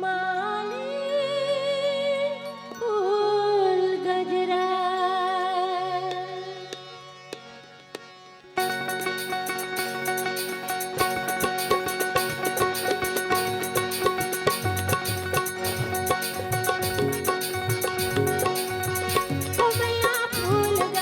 माली फूल गजरा फूल के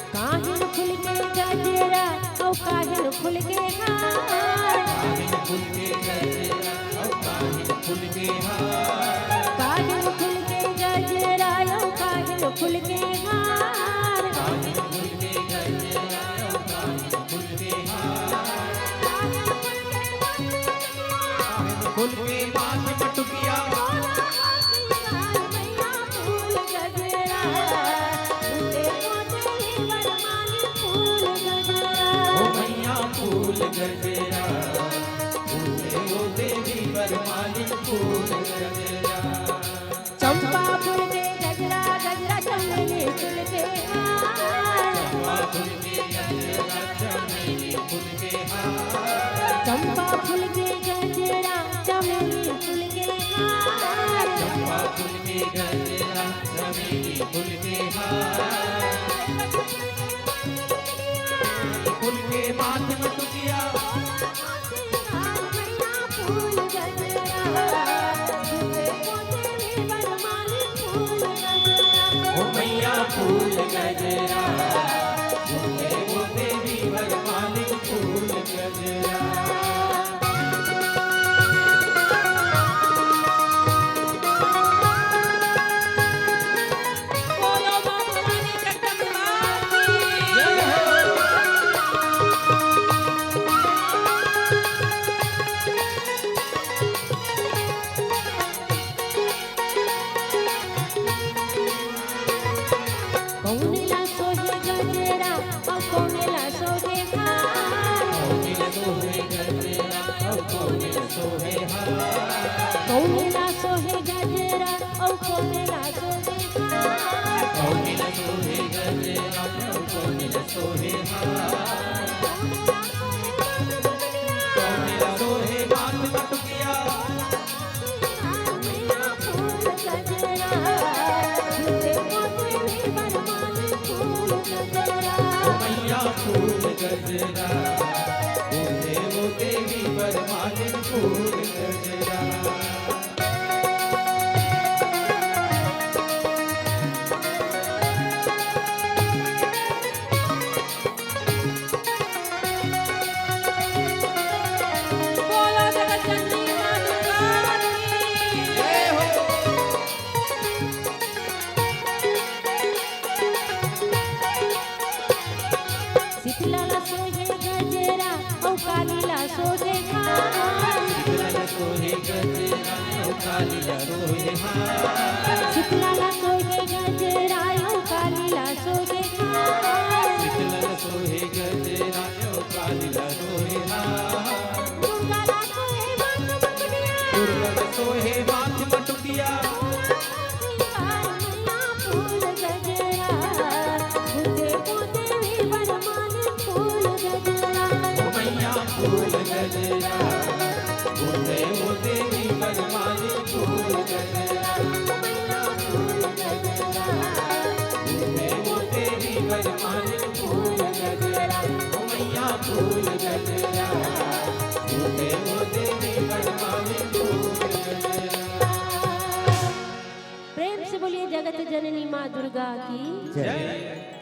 हार काहिल फूल के गजरा औ काहिल फूल के हार काहिल फूल के गजरा औ काहिल फूल के हार काहिल फूल के गजरा औ काहिल फूल के हार काहिल फूल के माथे पटुकिया मैया फूल गजरा उते मोते वरमाली फूल गजरा ओ मैया फूल गजरा उते ओ देवी वरमाली फूल गजरा चंपा फूल के गजरा गजरा चमेली फूल के हार चंपा फूल के गजरा चमेली फूल के हार चंपा फूल के गजरा चमेली फूल के हार चंपा फूल के गजरा चमेली फूल के हार फूल के माथे में टुकिया फूल गजरा ओ मैया फूल गजरा वो देवी वरमाली फूल गजरा कौनेला सोहे गजरा औ कौनेला सोहे हार कौनेला सोहे गजरा औ कौनेला सोहे हार कौनेला सोहे गजरा औ कौनेला सोहे हार कौनेला सोहे गजरा औ कौनेला सोहे हार कौनेला सोहे माथ पटुकिया मैया फूल गजरा मैया फूल गजरा वो देवी वरमाली फूल गजरा बोलो जगत जननी मां दुर्गा की जय हो शीतला सोहे गजरा औ कालीला सोहे हार शीतला सोहे गजरा औ कालीला सोहे हार शीतला सोहे गजरा औ कालीला सोहे हार शीतला सोहे गजरा औ कालीला सोहे हार दुर्गा सोहे माथ पटुकिया मैया फूल गजरा उते देवी वरमाली फूल गजरा मैया फूल गजरा उते देवी वरमाली फूल गजरा मैया फूल गजरा उते देवी वरमाली फूल गजरा मैया फूल गजरा उते देवी वरमाली फूल गजरा। प्रेम से बोलिए जगत जननी मां दुर्गा की जय।